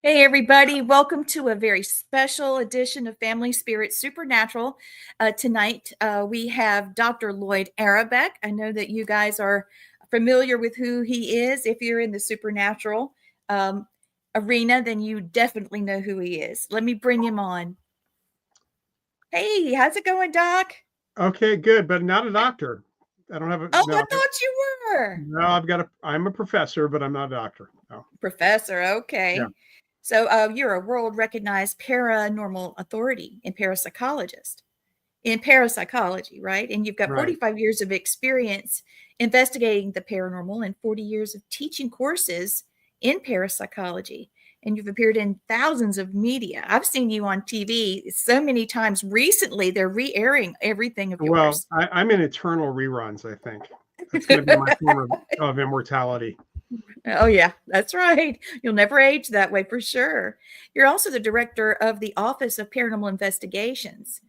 Hey, everybody. Welcome to a very special edition of Family Spirit Supernatural. Tonight, we have Dr. Lloyd Auerbach. I know that you guys are familiar with who he is. If you're in the supernatural arena, then you definitely know who he is. Let me bring him on. Hey, how's it going, Doc? Okay, good, but not a doctor. I don't have a Oh, I no. thought you were. No, I'm a professor, but I'm not a doctor. No. Professor, Yeah. okay. So you're a world recognized paranormal authority and parapsychologist. In parapsychology, right? And you've got Right. 45 years of experience investigating the paranormal and 40 years of teaching courses in parapsychology. And you've appeared in thousands of media. I've seen you on TV so many times recently. They're re-airing everything of Well, yours. I'm in eternal reruns, I think. That's going to be my form of immortality. Oh, yeah, that's right. You'll never age that way for sure. You're also the director of the Office of Paranormal Investigations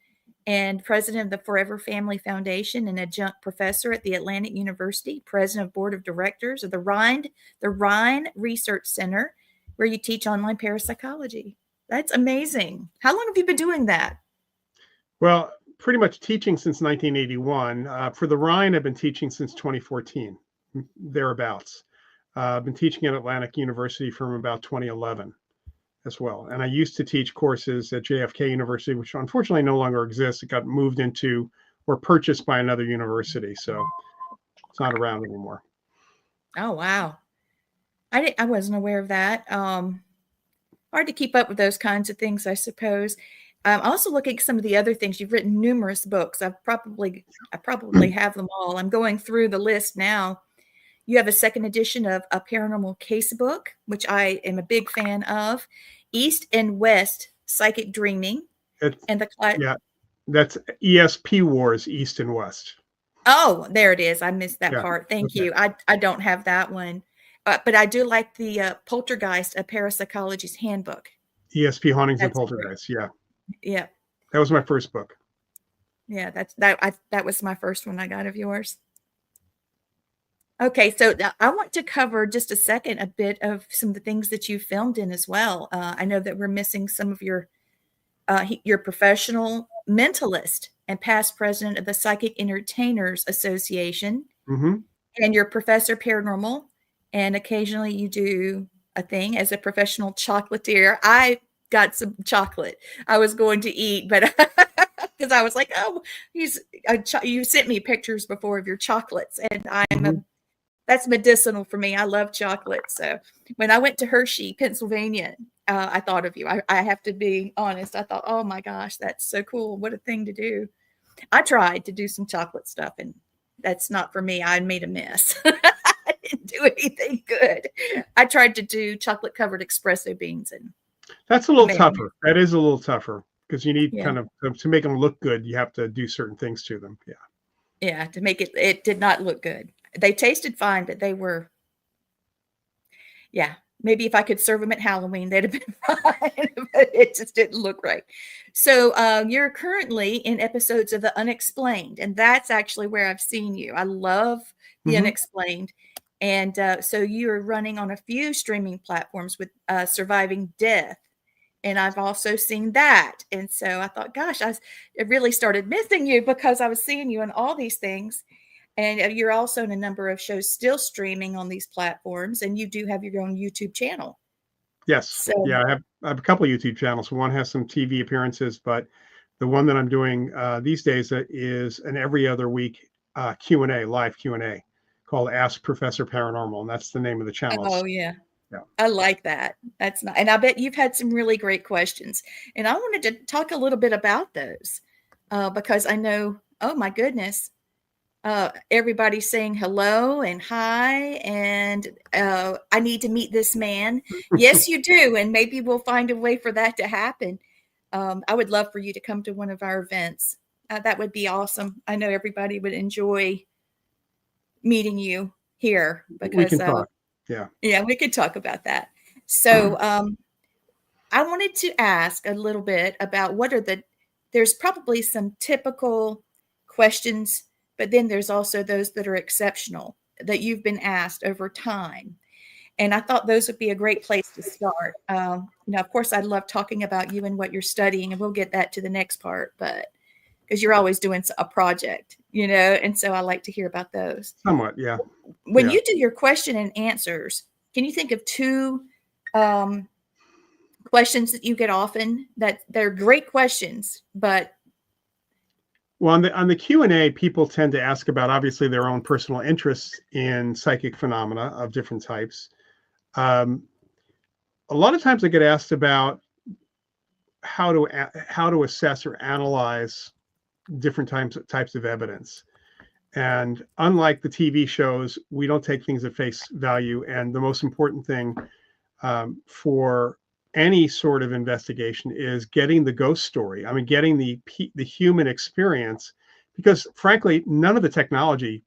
and president of the Forever Family Foundation and adjunct professor at the Atlantic University, president of board of directors of the Rhine Research Center, where you teach online parapsychology. That's amazing. How long have you been doing that? Well, pretty much teaching since 1981. For the Rhine, I've been teaching since 2014, thereabouts. I've been teaching at Atlantic University from about 2011 as well. And I used to teach courses at JFK University, which unfortunately no longer exists. It got moved into or purchased by another university. So it's not around anymore. Oh, wow. I wasn't aware of that. Hard to keep up with those kinds of things, I suppose. I'm also looking at some of the other things. You've written numerous books. I probably have them all. I'm going through the list now. You have a second edition of a paranormal case book, which I am a big fan of. East and West Psychic Dreaming, It's, and the yeah, that's ESP Wars, East and West. oh, there it is. I missed that Yeah. part. Thank Okay. you. I don't have that one, but I do like the Poltergeist, a Parapsychology's Handbook. ESP Hauntings and That's great. Poltergeists. Yeah. Yeah, That was my first book. yeah. That was my first one I got of yours. Okay, so now I want to cover just a second a bit of some of the things that you filmed in as well. I know that we're missing some of your professional mentalist and past president of the Psychic Entertainers Association, Hmm. and you're professor paranormal, and occasionally you do a thing as a professional chocolatier. I got some chocolate I was going to eat, but because I was like, oh, you sent me pictures before of your chocolates, and Hmm. that's medicinal for me. I love chocolate. So when I went to Hershey, Pennsylvania, I thought of you. I have to be honest. I thought, oh my gosh, that's so cool. What a thing to do. I tried to do some chocolate stuff, and that's not for me. I made a mess. I didn't do anything good. I tried to do chocolate covered espresso beans, and That's a I little made a mess. tougher. That is a little tougher because you need Yeah. kind of to make them look good. You have to do certain things to them. Yeah. Yeah. To make it did not look good. They tasted fine, but they were, yeah, maybe if I could serve them at Halloween, they'd have been fine, but it just didn't look right. So you're currently in episodes of The Unexplained, and that's actually where I've seen you. I love The Hmm. Unexplained. And so you're running on a few streaming platforms with Surviving Death. And I've also seen that. And so I thought, gosh, I really started missing you because I was seeing you in all these things. And you're also in a number of shows still streaming on these platforms, and you do have your own YouTube channel. Yes. So, Yeah. I have a couple of YouTube channels. One has some TV appearances, but the one that I'm doing these days is an every other week Q&A, live Q&A called Ask Professor Paranormal. And that's the name of the oh channels. yeah, Yeah. I like that. That's not, and I bet you've had some really great questions. And I wanted to talk a little bit about those because I know, oh my goodness, everybody's saying hello and hi, and I need to meet this man. Yes, you do, and maybe we'll find a way for that to happen. I would love for you to come to one of our events. That would be awesome. I know everybody would enjoy meeting you here We because, can talk. Yeah. yeah, we could talk about that. So, I wanted to ask a little bit about there's probably some typical questions, but then there's also those that are exceptional that you've been asked over time. And I thought those would be a great place to start. Of course, I love talking about you and what you're studying, and we'll get that to the next part, but because you're always doing a project, and so I like to hear about those. Somewhat, yeah. When you do your question and answers, can you think of two questions that you get often that they're great questions, but well, on the Q&A, people tend to ask about obviously their own personal interests in psychic phenomena of different types. A lot of times I get asked about how to assess or analyze different types of evidence. And unlike the TV shows, we don't take things at face value. And the most important thing for any sort of investigation is getting the ghost story. I mean, getting the human experience, because frankly, none of the technology,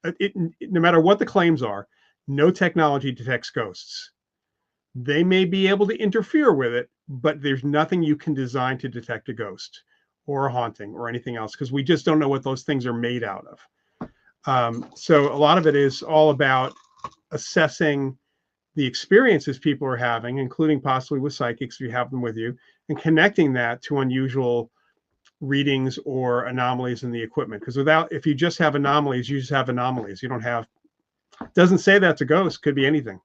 no matter what the claims are, no technology detects ghosts. They may be able to interfere with it, but there's nothing you can design to detect a ghost or a haunting or anything else, because we just don't know what those things are made out of. So a lot of it is all about assessing the experiences people are having, including possibly with psychics, if you have them with you, and connecting that to unusual readings or anomalies in the equipment. Because if you just have anomalies, you just have anomalies. You don't have, doesn't say that's a ghost, could be anything.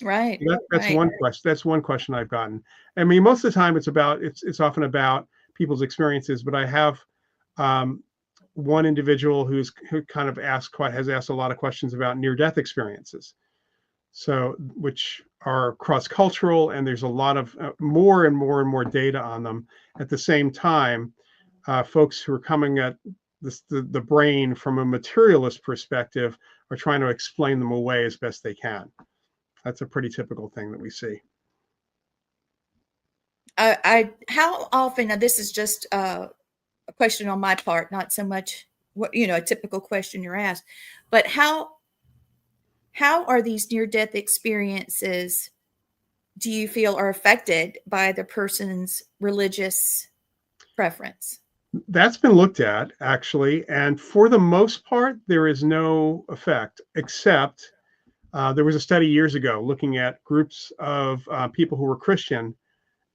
Right. That's right. one question. That's one question I've gotten. I mean, most of the time it's often about people's experiences, but I have one individual who kind of has asked a lot of questions about near-death experiences. So, which are cross-cultural, and there's a lot of more and more data on them. At the same time, folks who are coming at the brain from a materialist perspective are trying to explain them away as best they can. That's a pretty typical thing that we see. How often, now this is just a question on my part, not so much a typical question you're asked, but how are these near-death experiences, do you feel, are affected by the person's religious preference? That's been looked at, actually, and for the most part, there is no effect, except there was a study years ago looking at groups of people who were Christian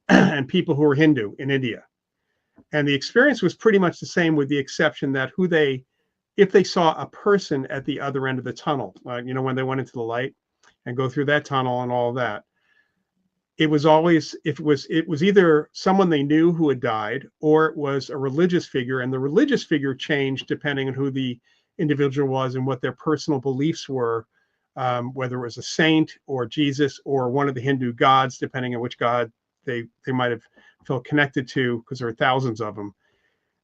and people who were Hindu in India. And the experience was pretty much the same, with the exception that if they saw a person at the other end of the tunnel, when they went into the light and go through that tunnel and all of that, it was either someone they knew who had died, or it was a religious figure, and the religious figure changed depending on who the individual was and what their personal beliefs were, whether it was a saint or Jesus or one of the Hindu gods, depending on which god they might have felt connected to, because there are thousands of them.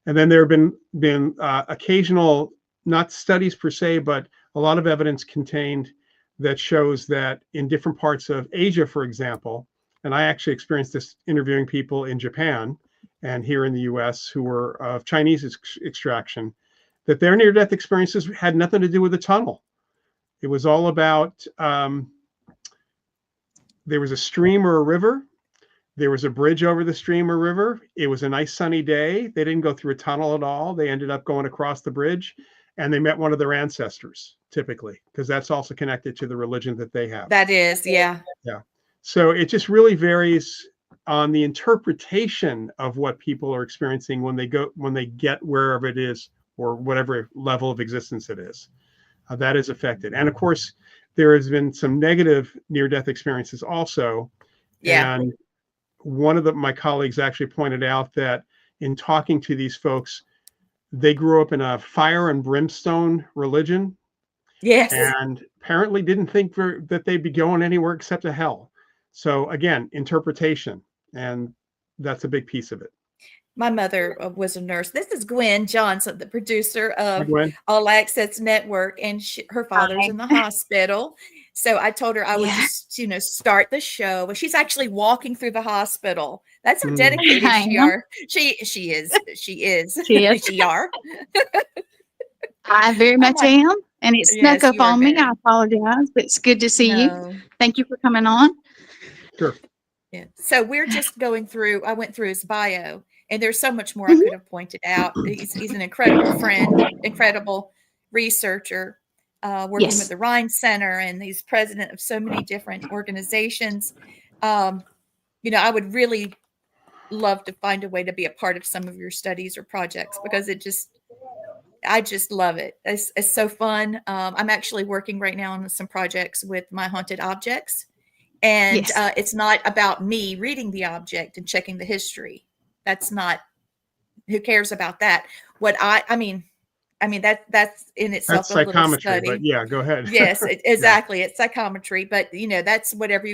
And then there have been occasional, not studies per se, but a lot of evidence contained that shows that in different parts of Asia, for example, and I actually experienced this interviewing people in Japan and here in the US who were of Chinese extraction, that their near-death experiences had nothing to do with the tunnel. It was all about, there was a stream or a river. There was a bridge over the stream or river. It was a nice sunny day. They didn't go through a tunnel at all. They ended up going across the bridge, and they met one of their ancestors, typically, because that's also connected to the religion that they have. That is, yeah. Yeah. So it just really varies on the interpretation of what people are experiencing when they get wherever it is, or whatever level of existence it is. That is affected. And of course, there has been some negative near-death experiences also. Yeah. And one of my colleagues actually pointed out that in talking to these folks, they grew up in a fire and brimstone religion. Yes. And apparently didn't think that they'd be going anywhere except to hell. So again, interpretation, and that's a big piece of it. My mother was a nurse. This is Gwen Johnson, the producer of Gwen. All Access Network, and her father's in the hospital. So I told her I would just, start the show. But she's actually walking through the hospital. That's how dedicated she are. She is. She is. She are. I very much am, and it snuck up on me. I apologize, but it's good to see you. Thank you for coming on. Sure. Yeah. So we're just going through. I went through his bio. And there's so much more I could have pointed out. He's an incredible friend, incredible researcher. working Yes. with the Rhine Center, and he's president of so many different organizations. I would really love to find a way to be a part of some of your studies or projects, because I just love it. It's so fun. I'm actually working right now on some projects with my haunted objects, and Yes. it's not about me reading the object and checking the history. That's not, who cares about that? What I mean, that's in itself That's a little psychometry, but study. yeah, go ahead. Yes, Yeah. exactly. It's psychometry, but that's whatever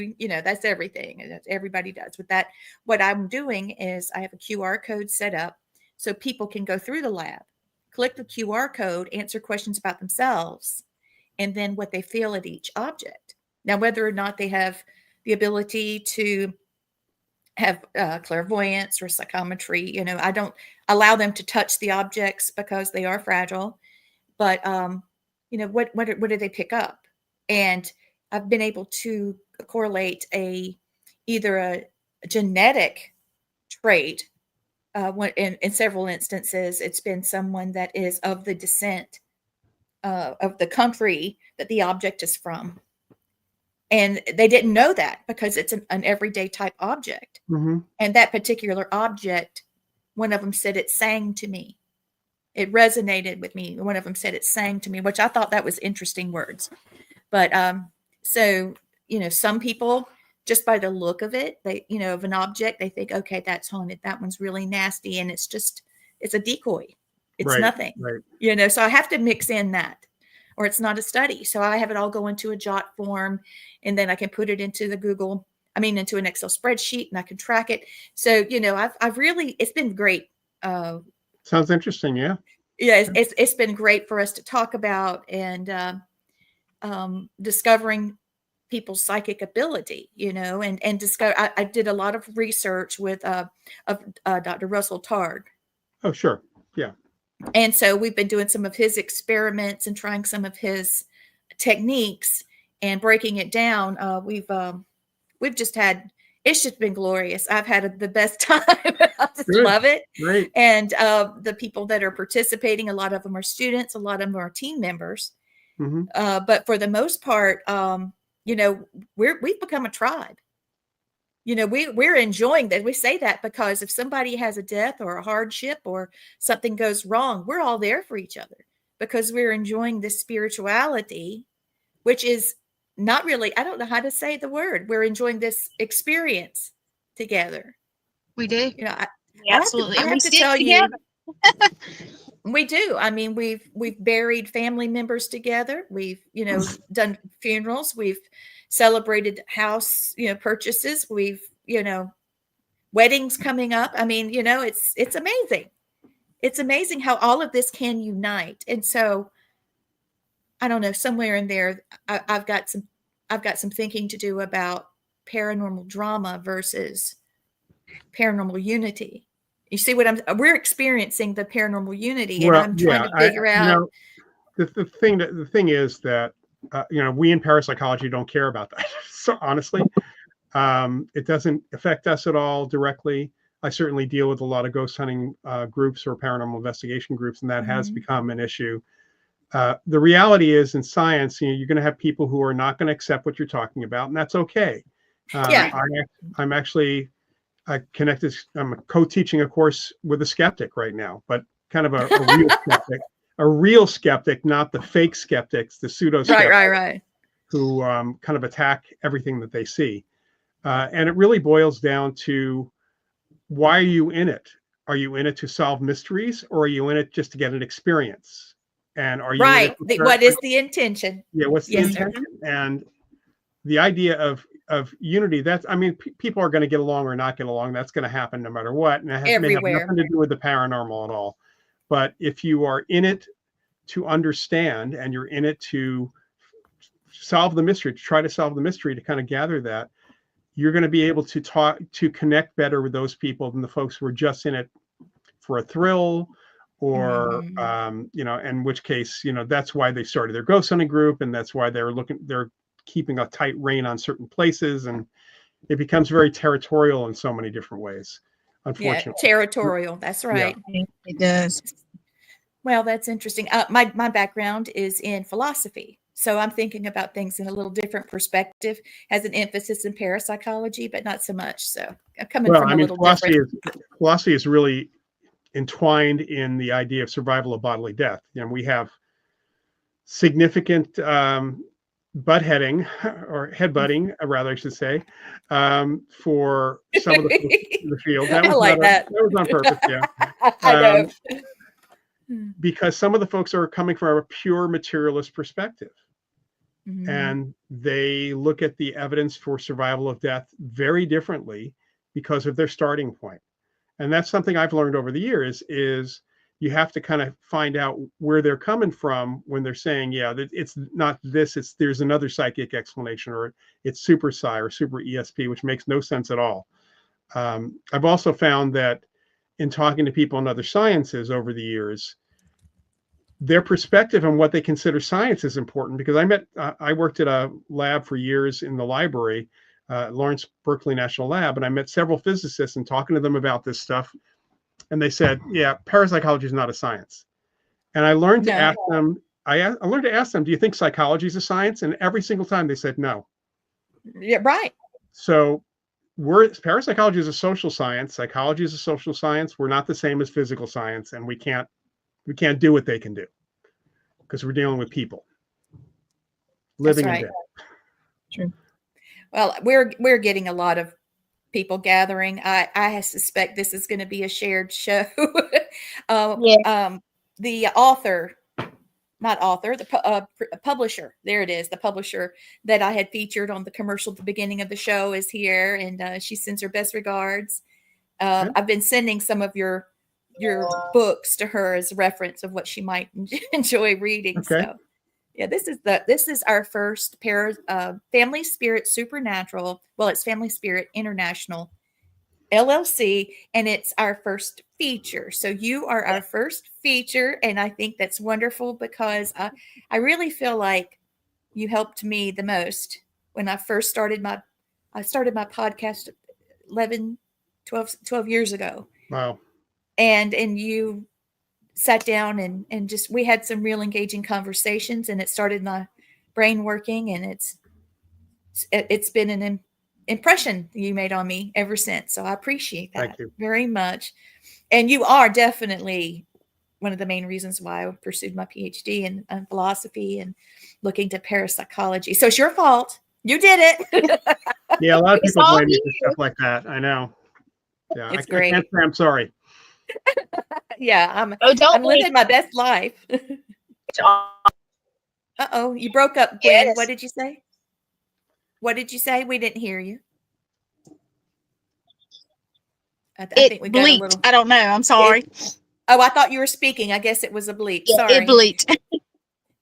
that's everything. And everybody does with that. What I'm doing is I have a QR code set up so people can go through the lab, click the QR code, answer questions about themselves, and then what they feel at each object. Now, whether or not they have the ability to have clairvoyance or psychometry, I don't allow them to touch the objects because they are fragile. But what do they pick up? And I've been able to correlate either a genetic trait. In several instances, it's been someone that is of the descent of the country that the object is from. And they didn't know that because it's an everyday type object. Mm-hmm. And that particular object, one of them said it sang to me. It resonated with me. One of them said it sang to me, which I thought that was interesting words. But so, some people, just by the look of it, they, of an object, they think, okay, that's haunted. That one's really nasty. And it's a decoy. It's Right, nothing, right. So I have to mix in that, or it's not a study. So I have it all go into a jot form, and then I can put it into into an Excel spreadsheet, and I can track it. So, I've really, it's been great. Sounds interesting. Yeah. Yeah, it's been great for us to talk about, and discovering people's psychic ability, and discover. I did a lot of research with Dr. Russell Targ. Oh, sure. Yeah. And so we've been doing some of his experiments and trying some of his techniques and breaking it down. We've just had, it's just been glorious. I've had the best time. I just love it. Great. And the people that are participating, a lot of them are students, a lot of them are team members. Mm-hmm. But for the most part, we've become a tribe. We're enjoying that. We say that because if somebody has a death or a hardship or something goes wrong, we're all there for each other because we're enjoying this spirituality, which is not really, I don't know how to say the word. We're enjoying this experience together. We do. Absolutely. I have to tell you, we do. I mean, we've buried family members together. We've, done funerals. We've celebrated house, purchases. We've, weddings coming up. I mean, it's amazing. It's amazing how all of this can unite. And so, I don't know, somewhere in there, I've got some thinking to do about paranormal drama versus paranormal unity. You see what we're experiencing the paranormal unity, and I'm trying to figure out. The thing is that, we in parapsychology don't care about that. So honestly, it doesn't affect us at all directly. I certainly deal with a lot of ghost hunting groups or paranormal investigation groups, and that has become an issue. The reality is in science, you're going to have people who are not going to accept what you're talking about, and that's okay. I'm actually I'm co-teaching a course with a skeptic right now, but kind of a real skeptic, not the fake skeptics, the pseudo skeptics, right, who kind of attack everything that they see. And it really boils down to, why are you in it? Are you in it to solve mysteries, or are you in it just to get an experience? And are you what is the intention? Yeah, what's the intention? And the idea of unity, people are going to get along or not get along. That's going to happen no matter what. And it may have nothing to do with the paranormal at all. But if you are in it to understand, and you're in it to solve the mystery, to try to solve the mystery, to kind of gather that, you're going to be able to connect better with those people than the folks who are just in it for a thrill, or in which case, that's why they started their ghost hunting group, and that's why they're keeping a tight rein on certain places, and it becomes very territorial in so many different ways, unfortunately. Yeah, territorial. That's right. Yeah, it does. Well, that's interesting. My background is in philosophy, so I'm thinking about things in a little different perspective. Has an emphasis in parapsychology, but not so much. So I'm coming Well, from I a mean, little different. philosophy is really entwined in the idea of survival of bodily death. You know, we have significant butt heading or headbutting, rather, I should say, for some of the folks in the field. That I was like that. That was on purpose, yeah. I know. Because some of the folks are coming from a pure materialist perspective. Mm-hmm. And they look at the evidence for survival of death very differently because of their starting point. And that's something I've learned over the years is you have to kind of find out where they're coming from when they're saying, yeah, it's not this, there's another psychic explanation, or it's super psi or super ESP, which makes no sense at all. I've also found that in talking to people in other sciences over the years, their perspective on what they consider science is important, because I worked at a lab for years in the library, Lawrence Berkeley National Lab, and I met several physicists and talking to them about this stuff. And they said, yeah, parapsychology is not a science. And I learned to ask them, I learned to ask them, do you think psychology is a science? And every single time they said no. Yeah, right. So parapsychology is a social science. Psychology is a social science. We're not the same as physical science, and we can't do what they can do because we're dealing with people living and dead. True. Well, we're getting a lot of people gathering. I suspect this is going to be a shared show. The author, not author, the publisher, there it is, the publisher that I had featured on the commercial at the beginning of the show is here, and she sends her best regards. I've been sending some of your books to her as a reference of what she might enjoy reading. Okay. So yeah, this is our first Family Spirit Supernatural. Well, it's Family Spirit International LLC, and it's our first feature. So you are our first feature, and I think that's wonderful because I really feel like you helped me the most when I first started my podcast 12 years ago. Wow. And you sat down and just, we had some real engaging conversations, and it started my brain working, and it's been an impression you made on me ever since. So I appreciate that very much. And you are definitely one of the main reasons why I pursued my PhD in philosophy and looking to parapsychology. So it's your fault. You did it. Yeah, a lot of people blame me for stuff like that. I know. Yeah, it's great. I can't say I'm sorry. Yeah, I'm living my best life. Uh-oh, you broke up, Gwen. Yes. What did you say? What did you say? We didn't hear you. I think we got bleeped. A little. I don't know. I'm sorry. I thought you were speaking. I guess it was a bleep. Yeah, sorry. It bleeped.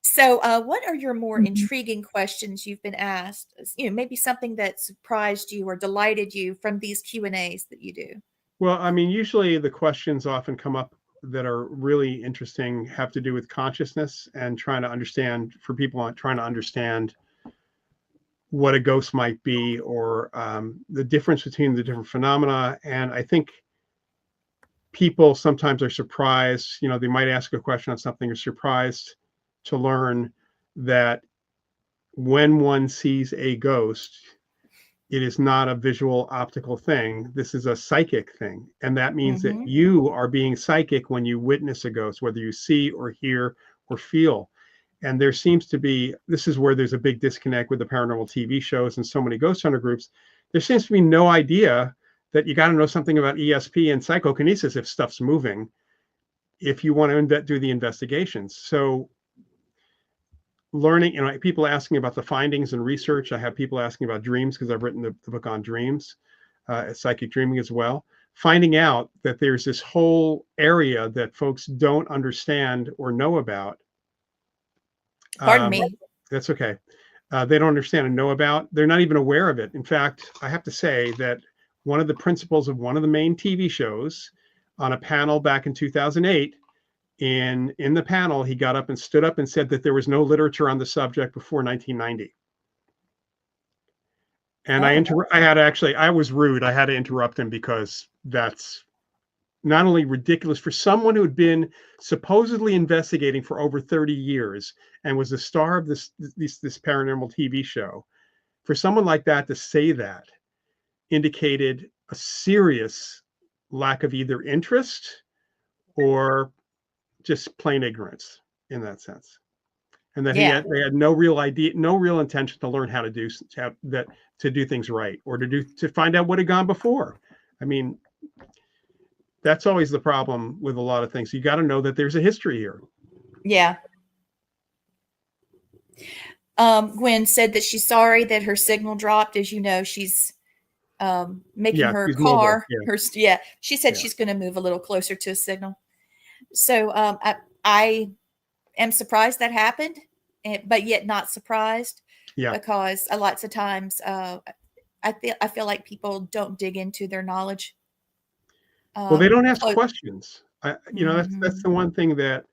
So, what are your more intriguing questions you've been asked? You know, maybe something that surprised you or delighted you from these Q&As that you do. Well, I mean, usually the questions often come up that are really interesting have to do with consciousness and trying to understand, for people trying to understand what a ghost might be, or the difference between the different phenomena. And I think people sometimes are surprised, you know, they might ask a question on something, or surprised to learn that when one sees a ghost, it is not a visual optical thing. This is a psychic thing. And that means that you are being psychic when you witness a ghost, whether you see or hear or feel. And there seems to be, this is where there's a big disconnect with the paranormal TV shows and so many ghost hunter groups. There seems to be no idea that you got to know something about ESP and psychokinesis if stuff's moving, if you want to do the investigations. So learning, you know, people asking about the findings and research. I have people asking about dreams because I've written the book on dreams, psychic dreaming as well. Finding out that there's this whole area that folks don't understand or know about. Pardon me. That's okay. They don't understand and know about. They're not even aware of it. In fact, I have to say that one of the principals of one of the main TV shows on a panel back in 2008, in the panel, he got up and stood up and said that there was no literature on the subject before 1990. And I was rude. I had to interrupt him because that's not only ridiculous for someone who had been supposedly investigating for over 30 years and was the star of this paranormal TV show, for someone like that to say that indicated a serious lack of either interest or just plain ignorance in that sense. And that they had no real idea, no real intention to learn how to do that, to do things right, or to find out what had gone before. I mean, that's always the problem with a lot of things. You got to know that there's a history here. Yeah. Gwen said that she's sorry that her signal dropped. As you know, she's making her car. Mobile, she said she's going to move a little closer to a signal. So I am surprised that happened, but yet not surprised. Yeah. Because lots of times I feel like people don't dig into their knowledge. Well, they don't ask questions. You know, that's the one thing that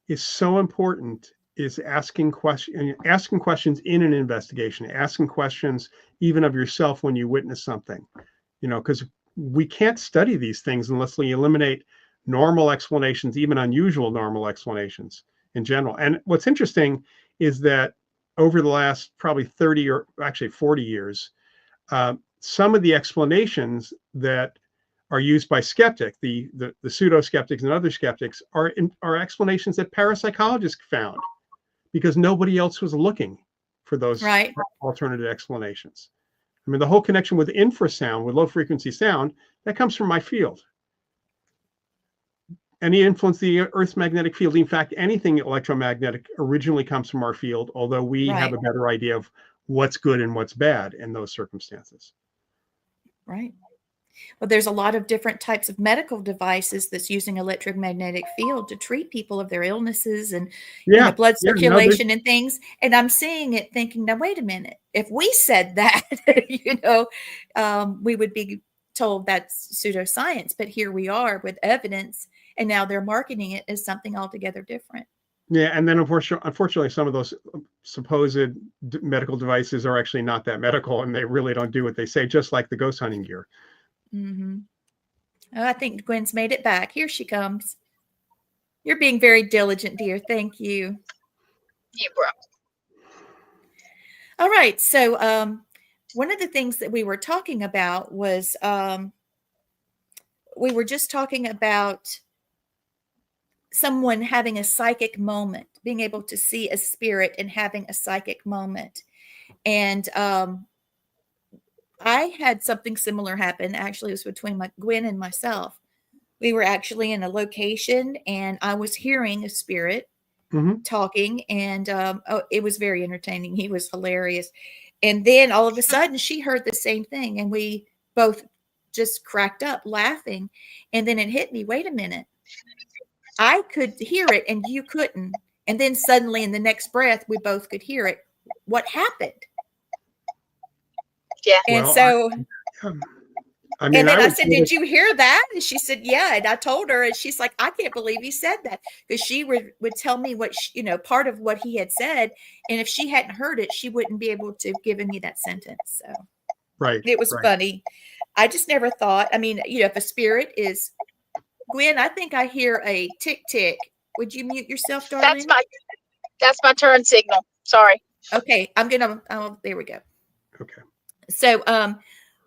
is so important, is asking questions in an investigation, asking questions even of yourself when you witness something, you know, because we can't study these things unless we eliminate normal explanations, even unusual normal explanations in general. And what's interesting is that over the last probably 30 or actually 40 years, some of the explanations that are used by skeptics, the pseudo skeptics and other skeptics, are explanations that parapsychologists found, because nobody else was looking for those alternative explanations. I mean, the whole connection with infrasound, with low frequency sound, that comes from my field. Any influence the Earth's magnetic field, in fact, anything electromagnetic originally comes from our field, although we have a better idea of what's good and what's bad in those circumstances. Right. Well, there's a lot of different types of medical devices that's using electromagnetic field to treat people of their illnesses and blood circulation and things. And I'm seeing it thinking, now, wait a minute, if we said that, we would be told that's pseudoscience, but here we are with evidence, and now they're marketing it as something altogether different. Yeah, and then unfortunately, some of those supposed medical devices are actually not that medical, and they really don't do what they say, just like the ghost hunting gear. Mm-hmm. Oh, I think Gwen's made it back. Here she comes. You're being very diligent, dear. Thank you. Yeah, bro. All right. So one of the things that we were talking about was we were just talking about someone having a psychic moment, being able to see a spirit and having a psychic moment. And I had something similar happen. Actually, it was between Gwen and myself. We were actually in a location, and I was hearing a spirit talking, and it was very entertaining. He was hilarious. And then all of a sudden, she heard the same thing, and we both just cracked up laughing. And then it hit me, wait a minute. I could hear it, and you couldn't. And then suddenly, in the next breath, we both could hear it. What happened? Yeah. And so, I mean, and then I said, did you hear that? And she said, yeah. And I told her, and she's like, I can't believe he said that, because she would tell me what, part of what he had said. And if she hadn't heard it, she wouldn't be able to have given me that sentence. So it was funny. I just never thought, I mean, if a spirit is, Gwen, I think I hear a tick tick. Would you mute yourself, darling? That's my turn signal. Sorry. Okay. There we go. Okay. So,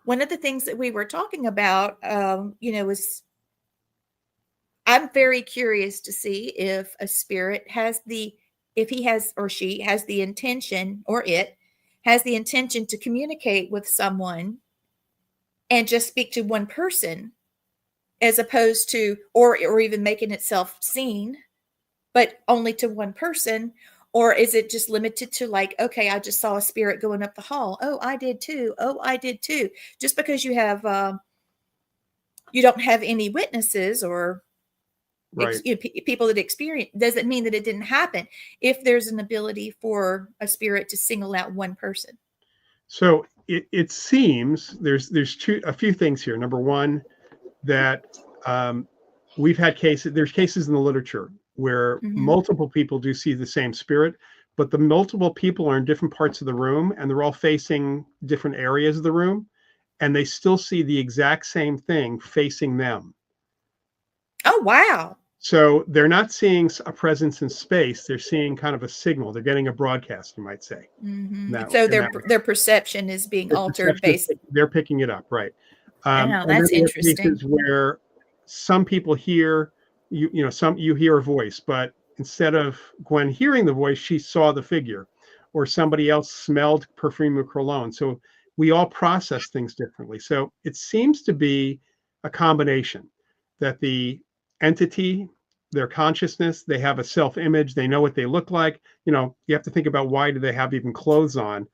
one of the things that we were talking about, was I'm very curious to see if a spirit if he has or she has the intention, or it has the intention to communicate with someone and just speak to one person, as opposed to, or even making itself seen, but only to one person. Or is it just limited to, like, okay, I just saw a spirit going up the hall. Oh, I did too. Oh, I did too. Just because you have, you don't have any witnesses or people that experience, doesn't mean that it didn't happen. If there's an ability for a spirit to single out one person. So it seems there's a few things here. Number one, that we've had there's cases in the literature where multiple people do see the same spirit, but the multiple people are in different parts of the room, and they're all facing different areas of the room, and they still see the exact same thing facing them. Oh, wow. So they're not seeing a presence in space. They're seeing kind of a signal. They're getting a broadcast, you might say. So In that their perception is being altered based. They're picking it up, right? Wow, And then that's there are interesting. cases where some people hear you hear a voice, but instead of Gwen hearing the voice, she saw the figure, or somebody else smelled perfume or cologne. So we all process things differently. So it seems to be a combination that the entity, their consciousness, they have a self-image, they know what they look like. You have to think about, why do they have even clothes on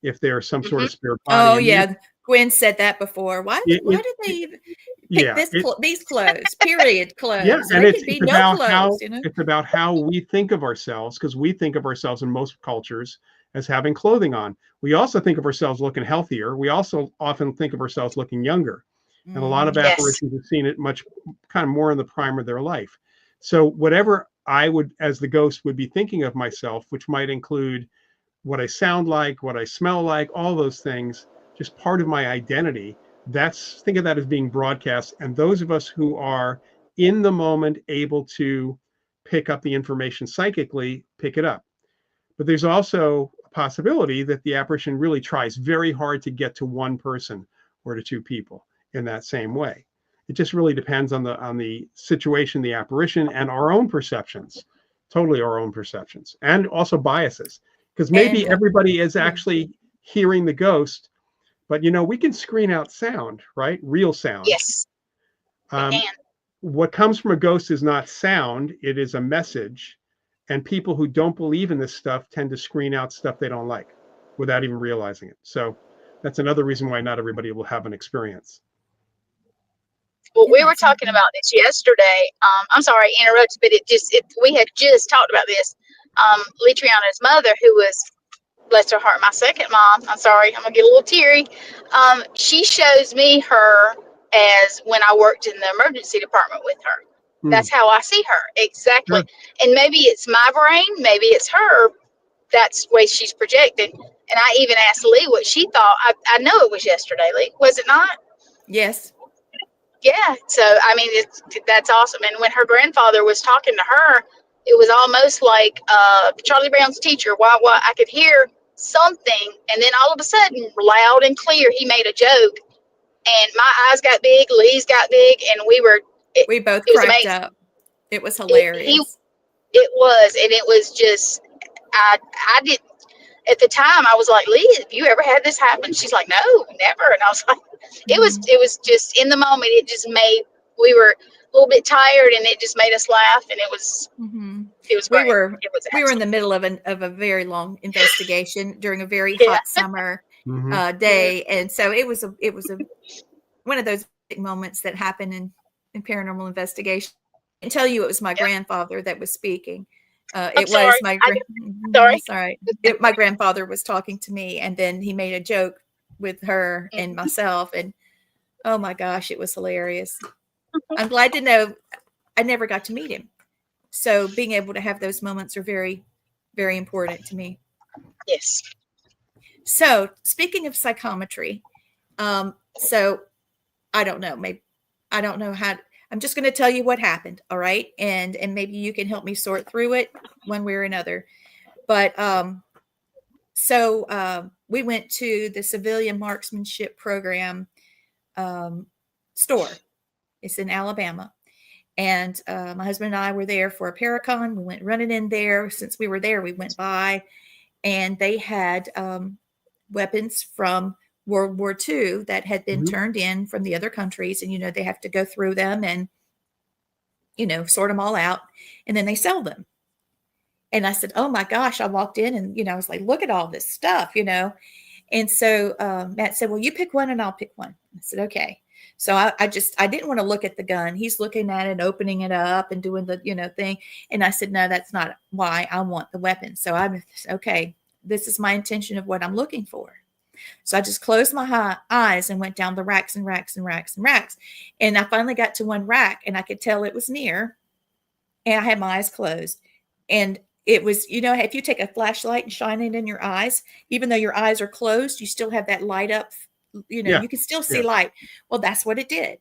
if they're some sort of spirit body? Oh, yeah. Gwen said that before. Why did they even pick these clothes? Period clothes. And They could be no clothes, it's about how we think of ourselves, because we think of ourselves in most cultures as having clothing on. We also think of ourselves looking healthier. We also often think of ourselves looking younger. And a lot of apparitions have seen it much kind of more in the prime of their life. So whatever I would, as the ghost, would be thinking of myself, which might include what I sound like, what I smell like, all those things, just part of my identity. Think of that as being broadcast. And those of us who are in the moment able to pick up the information psychically, pick it up. But there's also a possibility that the apparition really tries very hard to get to one person or to two people in that same way. It just really depends on the situation, the apparition, and our own perceptions, totally our own perceptions, and also biases. Because maybe everybody is actually hearing the ghost, but we can screen out sound, right? Real sound. Yes. What comes from a ghost is not sound, it is a message. And people who don't believe in this stuff tend to screen out stuff they don't like without even realizing it. So that's another reason why not everybody will have an experience. Well, we were talking about this yesterday. I'm sorry I interrupted, but we had just talked about this. LEITREANNA's mother, who was, bless her heart, my second mom. I'm sorry, I'm gonna get a little teary. She shows me her as when I worked in the emergency department with her. That's how I see her, exactly. And maybe it's my brain, maybe it's her. That's the way she's projected. And I even asked Lee what she thought. I know it was yesterday, Lee, was it not? Yes. Yeah. So I mean, that's awesome. And when her grandfather was talking to her, it was almost like Charlie Brown's teacher. Why? I could hear something, and then all of a sudden, loud and clear, he made a joke, and my eyes got big, Lee's got big, and we both cracked up. It was hilarious. It was, and it was just, I did, at the time, I was like, Lee, have you ever had this happen? She's like, no, never. And I was like, it was just in the moment, it just made, we were a little bit tired, and it just made us laugh, and it was great. We were in the middle of a very long investigation during a very hot summer day. And so it was one of those big moments that happen in paranormal investigation. I can tell you it was my grandfather that was speaking. My grandfather was talking to me, and then he made a joke with her and myself, and oh my gosh, it was hilarious. I'm glad to know I never got to meet him. So being able to have those moments are very, very important to me. Yes. So speaking of psychometry, so I don't know, I don't know how. I'm just going to tell you what happened. All right. And maybe you can help me sort through it one way or another. But so we went to the Civilian Marksmanship Program store. It's in Alabama. And my husband and I were there for a Paracon. We went running in there. Since we were there, we went by, and they had weapons from World War II that had been turned in from the other countries. And, they have to go through them and, sort them all out, and then they sell them. And I said, oh my gosh, I walked in and, I was like, look at all this stuff, And so Matt said, well, you pick one and I'll pick one. I said, okay. So I didn't want to look at the gun. He's looking at it, opening it up and doing the, thing. And I said, no, that's not why I want the weapon. So I'm okay. This is my intention of what I'm looking for. So I just closed my eyes and went down the racks and racks and racks and racks. And I finally got to one rack, and I could tell it was near, and I had my eyes closed. And it was, if you take a flashlight and shine it in your eyes, even though your eyes are closed, you still have that light up, you can still see light. Well, that's what it did.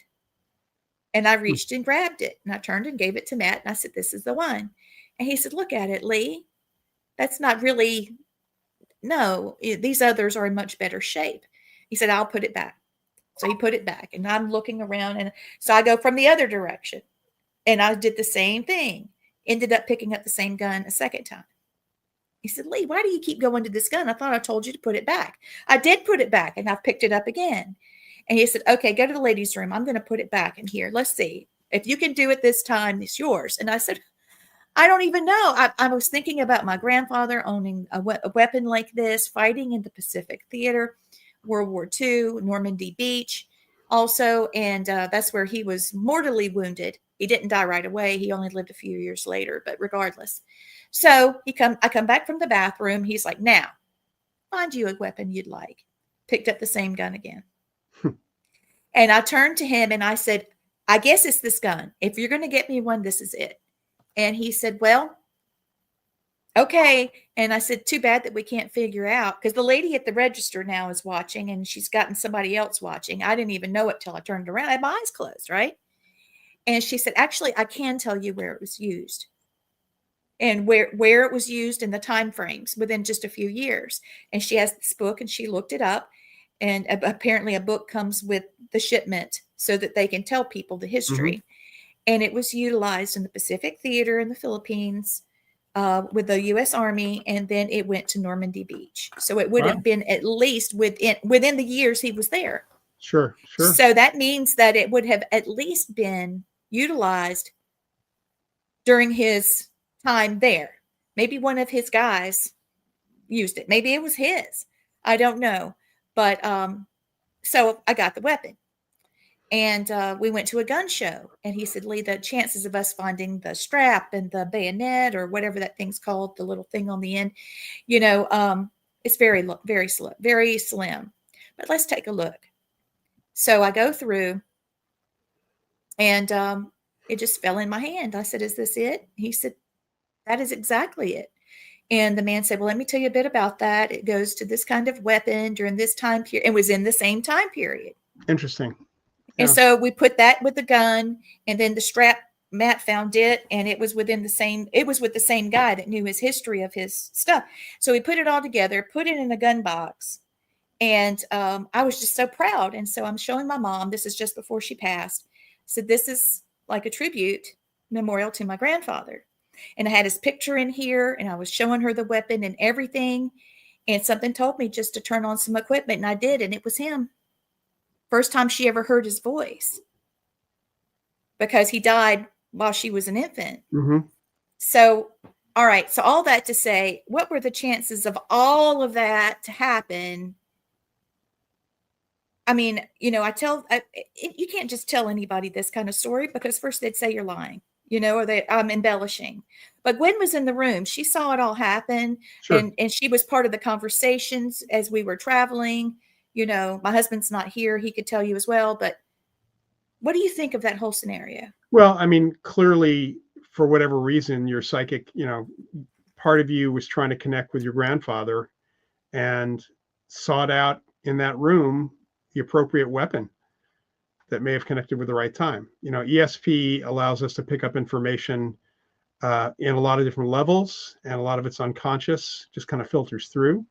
And I reached and grabbed it, and I turned and gave it to Matt, and I said, "This is the one." And he said, "Look at it, Lee. That's not really, no, these others are in much better shape." He said, "I'll put it back." So he put it back, and I'm looking around, and so I go from the other direction, and I did the same thing. Ended up picking up the same gun a second time. He said, "Lee, why do you keep going to this gun? I thought I told you to put it back." I did put it back, and I've picked it up again. And he said, "Okay, go to the ladies' room. I'm going to put it back in here. Let's see. If you can do it this time, it's yours." And I said, "I don't even know." I was thinking about my grandfather owning a weapon like this, fighting in the Pacific Theater, World War II, Normandy Beach also. And that's where he was mortally wounded. He didn't die right away. He only lived a few years later, but regardless. So I come back from the bathroom. He's like, "Now, find you a weapon you'd like." Picked up the same gun again. And I turned to him and I said, "I guess it's this gun. If you're going to get me one, this is it." And he said, "Well, okay." And I said, "Too bad that we can't figure out," because the lady at the register now is watching, and she's gotten somebody else watching. I didn't even know it till I turned around. I had my eyes closed, right? And she said, "Actually, I can tell you where it was used and where it was used and the time frames within just a few years." And she has this book, and she looked it up. And apparently a book comes with the shipment so that they can tell people the history. And it was utilized in the Pacific Theater in the Philippines with the U.S. Army, and then it went to Normandy Beach. So it would have been at least within the years he was there. Sure. So that means that it would have at least been utilized during his time there. Maybe one of his guys used it. Maybe it was his. I don't know. But so I got the weapon, and we went to a gun show, and he said, "Lee, the chances of us finding the strap and the bayonet or whatever that thing's called, the little thing on the end, it's very slim. But let's take a look." So I go through, and it just fell in my hand. I said, "Is this it?" He said, "That is exactly it." And the man said, "Well, let me tell you a bit about that. It goes to this kind of weapon during this time period." It was in the same time period. Interesting. Yeah. And so we put that with the gun, and then the strap, Matt found it, and it was with the same guy that knew his history of his stuff. So we put it all together, put it in a gun box. And I was just so proud. And so I'm showing my mom, this is just before she passed. I said, "This is like a tribute memorial to my grandfather." And I had his picture in here, and I was showing her the weapon and everything. And something told me just to turn on some equipment, and I did, and it was him. First time she ever heard his voice, because he died while she was an infant. So, all right. So all that to say, what were the chances of all of that to happen? I mean, you can't just tell anybody this kind of story, because first they'd say you're lying. Or I'm embellishing. But Gwen was in the room. She saw it all happen. Sure. And she was part of the conversations as we were traveling. My husband's not here. He could tell you as well. But what do you think of that whole scenario? Well, I mean, clearly, for whatever reason, your psychic, part of you was trying to connect with your grandfather and sought out in that room the appropriate weapon that may have connected with the right time. ESP allows us to pick up information in a lot of different levels, and a lot of it's unconscious, just kind of filters through.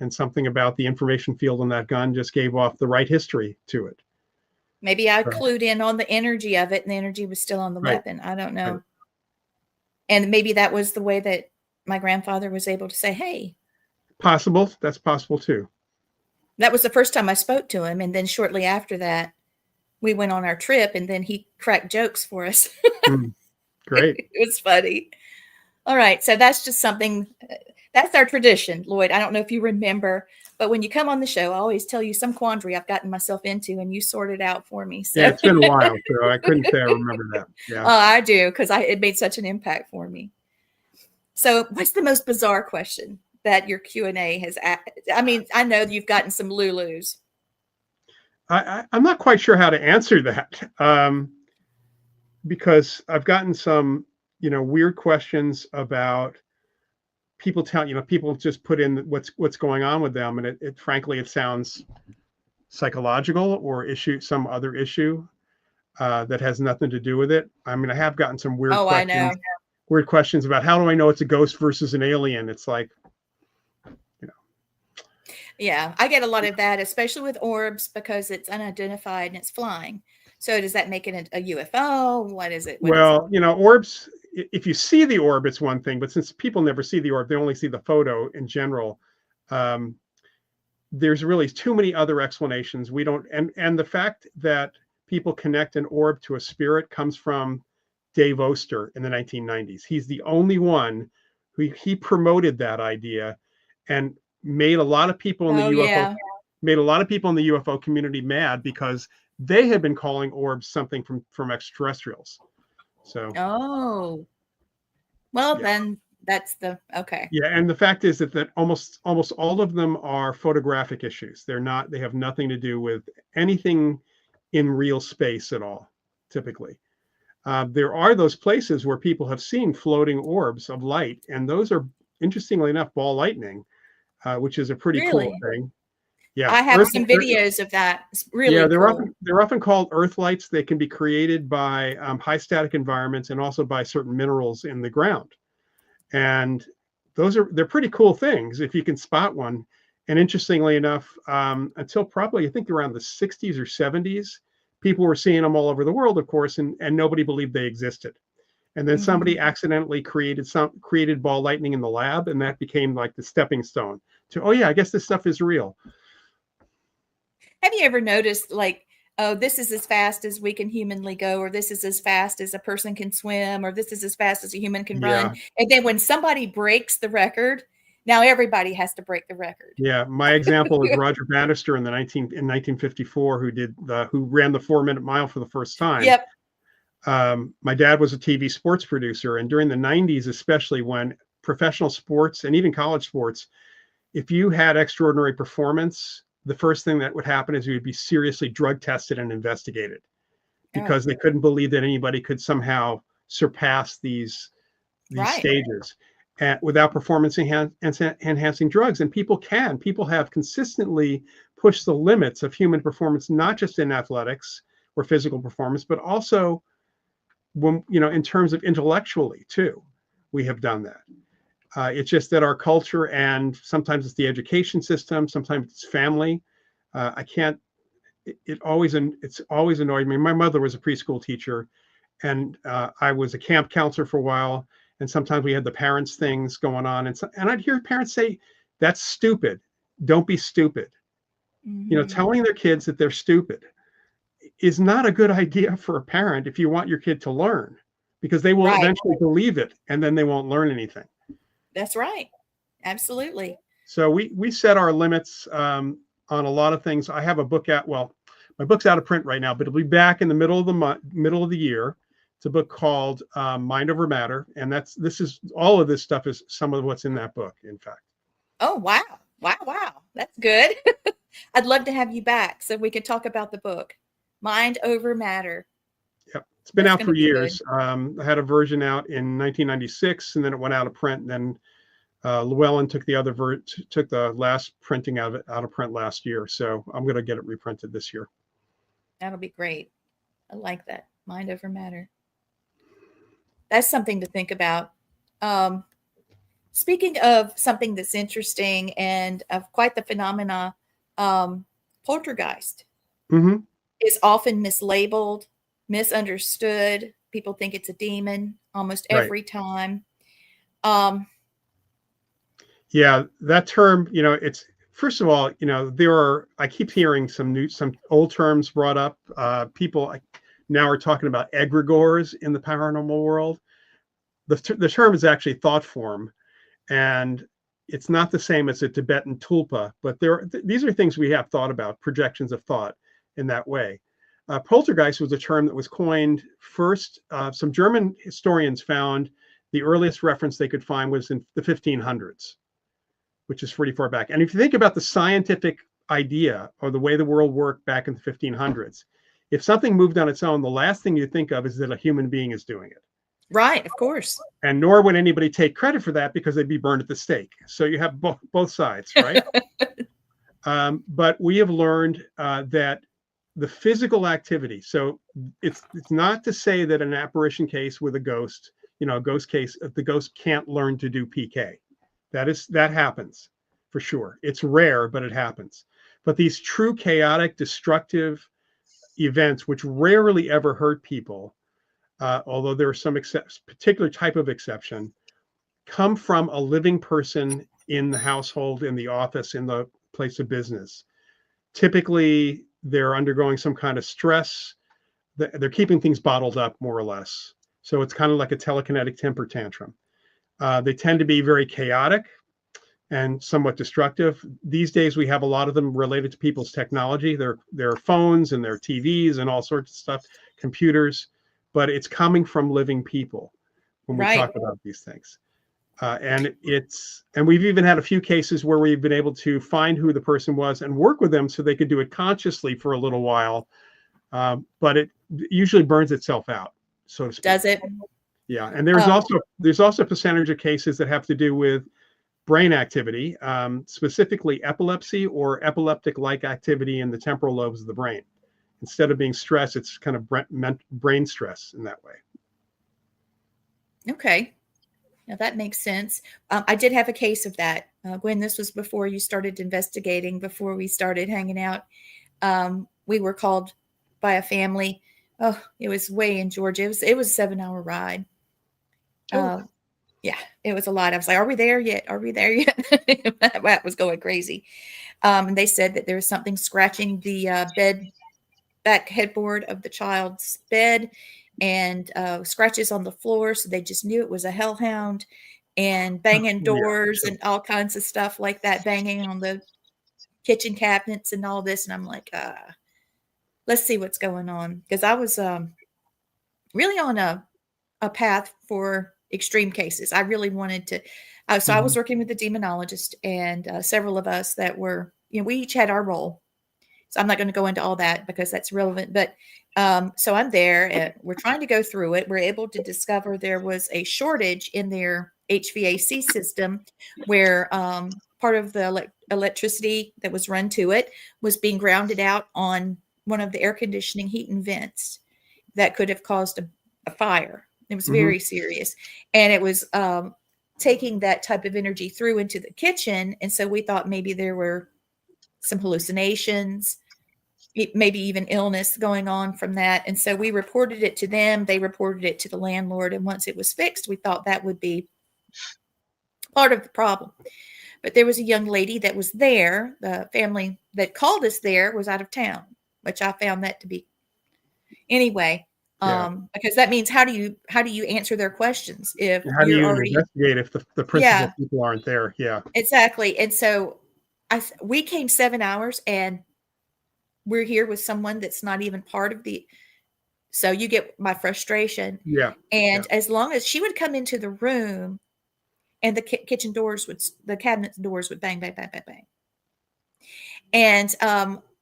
And something about the information field on that gun just gave off the right history to it. Maybe I clued in on the energy of it, and the energy was still on the weapon. I don't know. Right. And maybe that was the way that my grandfather was able to say, "Hey." Possible. That's possible too. That was the first time I spoke to him. And then shortly after that, we went on our trip, and then he cracked jokes for us. Great. It was funny. All right. So that's just something, that's our tradition, Lloyd. I don't know if you remember, but when you come on the show, I always tell you some quandary I've gotten myself into, and you sort it out for me. So. Yeah, it's been a while, so I couldn't say I remember that. Yeah. Oh, I do, because it made such an impact for me. So what's the most bizarre question that your Q&A has asked? I mean, I know you've gotten some Lulus. I'm not quite sure how to answer that, because I've gotten some, weird questions about people people just put in what's going on with them, and it frankly, it sounds psychological or some other issue. that has nothing to do with it. I mean, I have gotten some weird Oh, I questions, know. weird questions about how do I know it's a ghost versus an alien? It's like, you know, Yeah, I get a lot of that, especially with orbs because it's unidentified and it's flying. So does that make it a UFO? What is it? What is it? well, you know, orbs, if you see the orb, it's one thing, but since people never see the orb, they only see the photo in general. Um, there's really too many other explanations. We don't, and the fact that people connect an orb to a spirit comes from Dave Oster in the 1990s. He's the only one who he promoted that idea and made a lot of people in the Oh, UFO yeah. made a lot of people in the UFO community mad because they had been calling orbs something from extraterrestrials. So Oh, well, yeah. then that's okay. Yeah, and the fact is that almost all of them are photographic issues. They're not. They have nothing to do with anything in real space at all. Typically, there are those places where people have seen floating orbs of light, and those are, interestingly enough, ball lightning, which is a pretty cool Really? thing. Yeah, I have some videos of that. It's yeah, really cool. they're often called earth lights. They can be created by high static environments and also by certain minerals in the ground. And they're pretty cool things if you can spot one. And interestingly enough, until probably I think around the 60s or 70s, people were seeing them all over the world, of course, and nobody believed they existed. And then somebody accidentally created ball lightning in the lab, and that became like the stepping stone to, oh yeah, I guess this stuff is real. Have you ever noticed, like, oh, this is as fast as we can humanly go, or this is as fast as a person can swim, or this is as fast as a human can Yeah. run? And then when somebody breaks the record, now everybody has to break the record. Yeah, my example is Roger Bannister in 1954, who ran the 4-minute mile for the first time. Yep. My dad was a TV sports producer, and during the 90s, especially when professional sports and even college sports, if you had extraordinary performance, the first thing that would happen is you would be seriously drug tested and investigated because they couldn't believe that anybody could somehow surpass these Right. stages without performance enhancing drugs. And people have consistently pushed the limits of human performance, not just in athletics or physical performance, but also when, in terms of intellectually too, we have done that. It's just that our culture, and sometimes it's the education system, sometimes it's family. It's always annoyed me. My mother was a preschool teacher, and I was a camp counselor for a while. And sometimes we had the parents things going on. And I'd hear parents say, that's stupid. Don't be stupid. Telling their kids that they're stupid is not a good idea for a parent if you want your kid to learn, because they will eventually believe it and then they won't learn anything. That's right. Absolutely. So we set our limits on a lot of things. I have a book out. Well, my book's out of print right now, but it'll be back in the middle of the year. It's a book called Mind Over Matter, and all of this stuff is some of what's in that book, in fact. Oh, wow. That's good. I'd love to have you back so we could talk about the book, Mind Over Matter. Yep, it's been out for years. I had a version out in 1996, and then it went out of print. And then Llewellyn took the last printing out of print last year. So I'm going to get it reprinted this year. That'll be great. I like that. Mind Over Matter. That's something to think about. Speaking of something that's interesting and of quite the phenomena, poltergeist is often mislabeled, misunderstood. People think it's a demon almost every time. Yeah, that term, it's, first of all, I keep hearing some old terms brought up. People now are talking about egregores in the paranormal world. The term is actually thought form, and it's not the same as a Tibetan tulpa, but these are things we have thought about, projections of thought in that way. Poltergeist was a term that was coined first. Some German historians found the earliest reference they could find was in the 1500s, which is pretty far back. And if you think about the scientific idea or the way the world worked back in the 1500s, if something moved on its own, the last thing you think of is that a human being is doing it. Right, of course. And nor would anybody take credit for that because they'd be burned at the stake. So you have both sides, right? But we have learned that the physical activity. So it's not to say that an apparition case with a ghost, a ghost case, the ghost can't learn to do PK. That happens for sure. It's rare, but it happens. But these true chaotic, destructive events, which rarely ever hurt people, although there are some particular type of exception, come from a living person in the household, in the office, in the place of business. Typically, they're undergoing some kind of stress. They're keeping things bottled up, more or less. So it's kind of like a telekinetic temper tantrum. They tend to be very chaotic and somewhat destructive. These days, we have a lot of them related to people's technology, their phones and their TVs and all sorts of stuff, computers, but it's coming from living people when we talk about these things. And we've even had a few cases where we've been able to find who the person was and work with them so they could do it consciously for a little while. But it usually burns itself out, so to speak. Does it? Yeah. And there's also a percentage of cases that have to do with brain activity, specifically epilepsy or epileptic-like activity in the temporal lobes of the brain. Instead of being stress, it's kind of brain stress in that way. Okay. Now that makes sense. I did have a case of that. Gwen, this was before you started investigating, before we started hanging out. We were called by a family. Oh, it was way in Georgia. It was a 7-hour ride. Yeah, it was a lot. I was like, are we there yet? Are we there yet? That was going crazy. And they said that there was something scratching the bed back headboard of the child's bed, and scratches on the floor. So they just knew it was a hellhound, and banging doors and all kinds of stuff like that, banging on the kitchen cabinets and all this. And I'm like, let's see what's going on. Because I was really on a path for extreme cases. I really wanted to. So I was working with a demonologist, and several of us that were, we each had our role. So I'm not going to go into all that because that's relevant. But so I'm there and we're trying to go through it. We're able to discover there was a shortage in their HVAC system where part of the electricity that was run to it was being grounded out on one of the air conditioning heat and vents that could have caused a fire. It was very serious. And it was taking that type of energy through into the kitchen. And so we thought maybe there were some hallucinations, maybe even illness going on from that. And so we reported it to them. They reported it to the landlord. And once it was fixed, we thought that would be part of the problem. But there was a young lady that was there. The family that called us there was out of town, which I found that to be anyway. Because that means how do you answer their questions if how do you investigate if the principal people aren't there? Yeah, exactly. And so we came 7 hours, and we're here with someone that's not even part of so you get my frustration. Yeah. And as long as she would come into the room, and the kitchen doors the cabinet doors would bang, bang, bang, bang, bang. And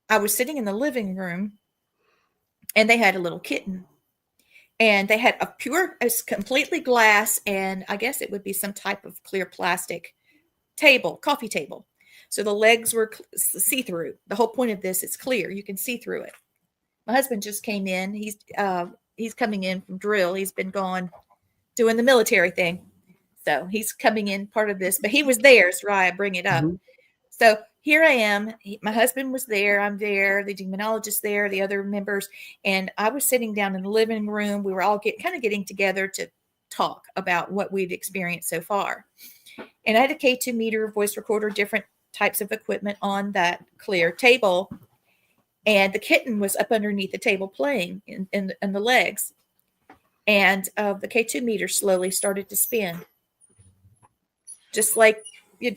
I was sitting in the living room, and they had a little kitten. And they had it's completely glass, and I guess it would be some type of clear plastic coffee table. So the legs were see-through. The whole point of this, it's clear. You can see through it. My husband just came in. He's coming in from drill. He's been gone doing the military thing. So he's coming in part of this, but he was there. So I bring it up. So here I am. My husband was there. I'm there. The demonologist there, the other members. And I was sitting down in the living room. We were all getting together to talk about what we'd experienced so far. And I had a K2 meter, voice recorder, different types of equipment on that clear table. And the kitten was up underneath the table playing in the legs. And the K2 meter slowly started to spin. Just like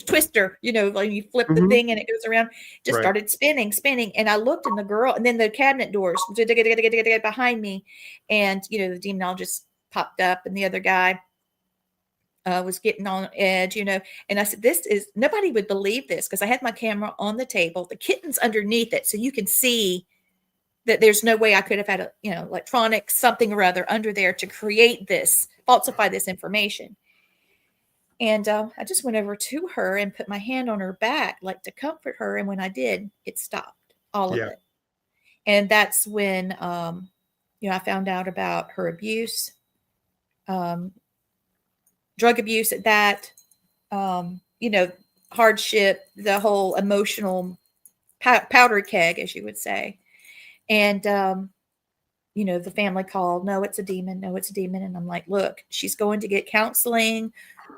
Twister, like you flip the thing and it goes around, just started spinning. And I looked, and the girl, and then the cabinet doors behind me, and the demonologist popped up, and the other guy was getting on edge, and I said, nobody would believe this, because I had my camera on the table, the kitten's underneath it, so you can see that there's no way I could have had electronic something or other under there to falsify this information. And I just went over to her and put my hand on her back, like to comfort her. And when I did, it stopped, all of it. And that's when, I found out about her abuse, drug abuse at that, hardship, the whole emotional powder keg, as you would say. And, the family called, no, it's a demon. No, it's a demon. And I'm like, look, she's going to get counseling.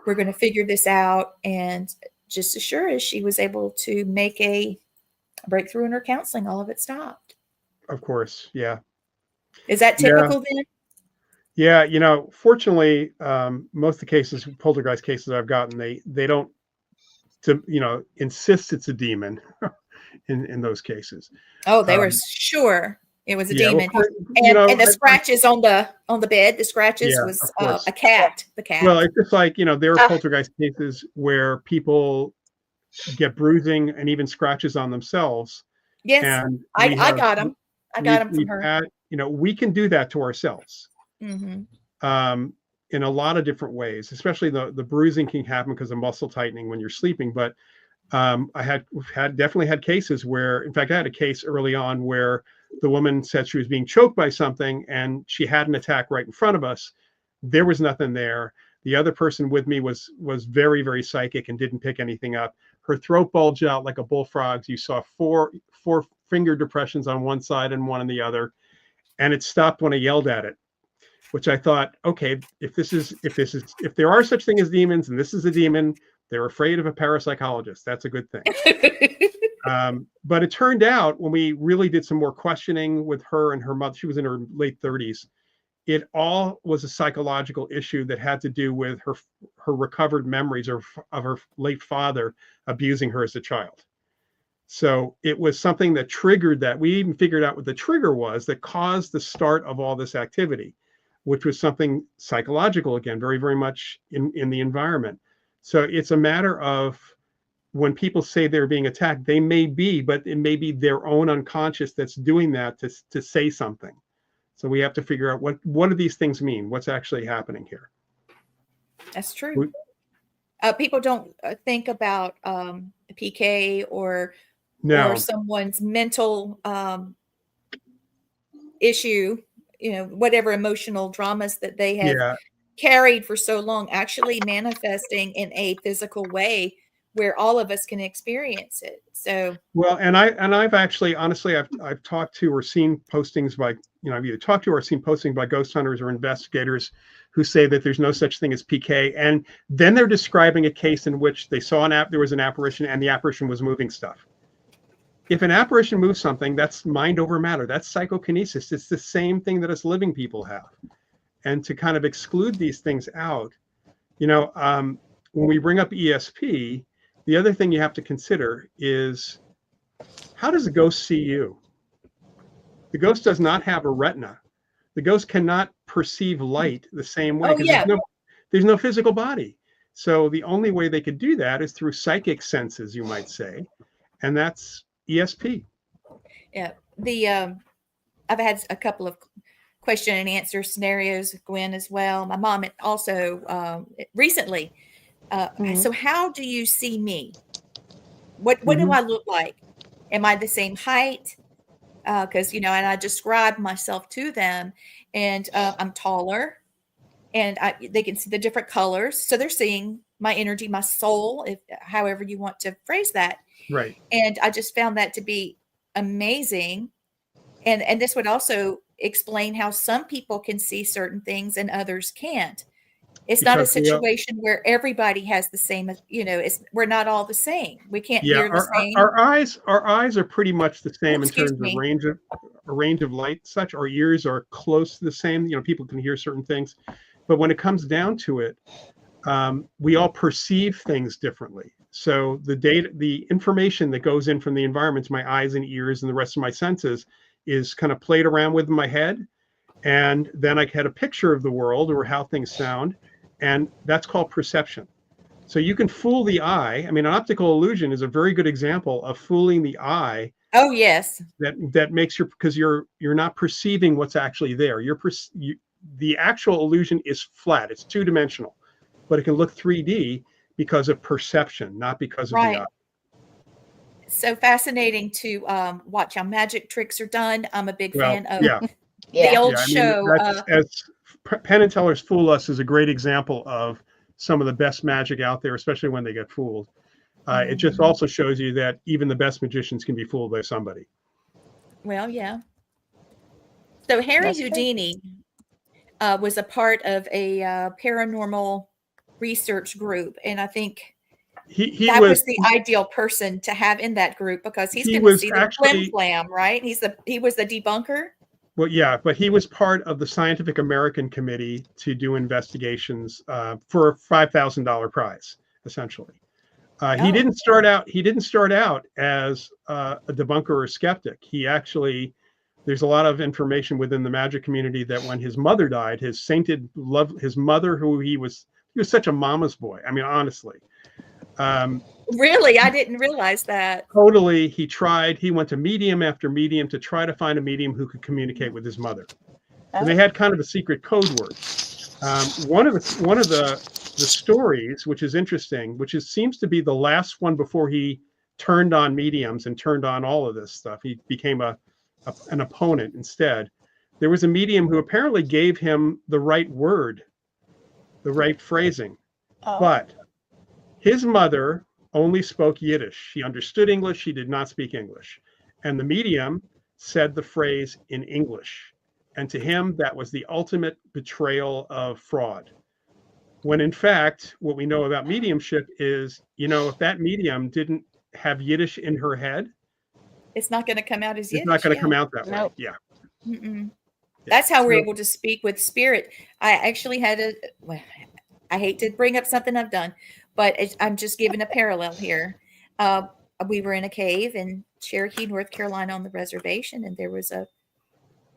We're going to figure this out. And just as sure as she was able to make a breakthrough in her counseling, all of it stopped. Of course. Yeah. Is that typical then? Yeah. Fortunately, most of the cases, poltergeist cases I've gotten, they don't, insist it's a demon in those cases. Oh, they were sure it was a demon. Well, and the scratches on the bed, the scratches was a cat. The cat. Well, it's just like, there are poltergeist cases where people get bruising and even scratches on themselves. Yes, and I got them. I got them from her. We can do that to ourselves. Mm-hmm. In a lot of different ways, especially the bruising can happen because of muscle tightening when you're sleeping. But I definitely had cases where, in fact, I had a case early on where the woman said she was being choked by something and she had an attack right in front of us. There was nothing there. The other person with me was very, very psychic and didn't pick anything up. Her throat bulged out like a bullfrog's. You saw four finger depressions on one side and one on the other. And it stopped when I yelled at it, which I thought, okay, if there are such things as demons and this is a demon, they're afraid of a parapsychologist. That's a good thing. But it turned out when we really did some more questioning with her and her mother, she was in her late 30s. It all was a psychological issue that had to do with her recovered memories of her late father abusing her as a child. So it was something that triggered that. We even figured out what the trigger was that caused the start of all this activity, which was something psychological, again, very, very much in the environment. So it's a matter of when people say they're being attacked, they may be, but it may be their own unconscious that's doing that to say something. So we have to figure out what do these things mean? What's actually happening here? That's true. People don't think about PK or someone's mental issue, whatever emotional dramas that they have carried for so long, actually manifesting in a physical way where all of us can experience it. So and I've actually, honestly, I've talked to or seen postings by, I've either talked to or seen postings by ghost hunters or investigators who say that there's no such thing as PK, and then they're describing a case in which they saw there was an apparition and the apparition was moving stuff. If an apparition moves something, that's mind over matter. That's psychokinesis. It's the same thing that us living people have. And to kind of exclude these things out, when we bring up ESP, the other thing you have to consider is, how does a ghost see you? The ghost does not have a retina. The ghost cannot perceive light the same way because there's no physical body. So the only way they could do that is through psychic senses, you might say, and that's ESP. Yeah, I've had a couple of question and answer scenarios, Gwen, as well. My mom also recently. So how do you see me? What do I look like? Am I the same height? Because and I describe myself to them, and I'm taller, and they can see the different colors, so they're seeing my energy, my soul, if however you want to phrase that. Right. And I just found that to be amazing, and this would also explain how some people can see certain things and others can't. It's not a situation where everybody has the same, we're not all the same. We can't hear the same. Our eyes are pretty much the same in terms of range of light. Such our ears are close to the same. People can hear certain things, but when it comes down to it, we all perceive things differently. So the information that goes in from the environment, my eyes and ears and the rest of my senses, is kind of played around with in my head, and then I get a picture of the world or how things sound. And that's called perception. So you can fool the eye. I mean, an optical illusion is a very good example of fooling the eye. Oh, yes. That makes because you're not perceiving what's actually there. The actual illusion is flat. It's two-dimensional, but it can look 3D because of perception, not because of the eye. so fascinating to watch how magic tricks are done. I'm a big Well, fan of yeah, the Yeah. old yeah. I mean, show. that's as Penn and Teller's Fool Us is a great example of some of the best magic out there, especially when they get fooled. It just also shows you that even the best magicians can be fooled by somebody. Well, yeah. So Harry That's true. Houdini was a part of a paranormal research group, and I think He that was was the ideal person to have in that group because he's he going to was see the flim actually flam, right? He was the debunker. well, yeah, but he was part of the Scientific American Committee to do investigations for a $5,000 prize, essentially. He Oh, didn't start out. He didn't start out as a debunker or skeptic. He actually, there's a lot of information within the magic community that when his mother died, his sainted love, his mother, who he was such a mama's boy. I mean, honestly, really? I didn't realize that. totally. He went to medium after medium to try to find a medium who could communicate with his mother, and they had kind of a secret code word. One of the stories, which is interesting, seems to be the last one before he turned on mediums and turned on all of this stuff. He became an opponent instead. There was a medium who apparently gave him the right word, the right phrasing, but his mother only spoke Yiddish. She understood English. She did not speak English. And the medium said the phrase in English. And to him, that was the ultimate betrayal of fraud. When in fact, what we know about mediumship is, if that medium didn't have Yiddish in her head, It's not going to come out as Yiddish. it's not going to come out that way. Nope. Yeah. Mm-mm. That's how we're able to speak with spirit. I actually had I hate to bring up something I've done, but I'm just giving a parallel here. We were in a cave in Cherokee, North Carolina on the reservation, and there was a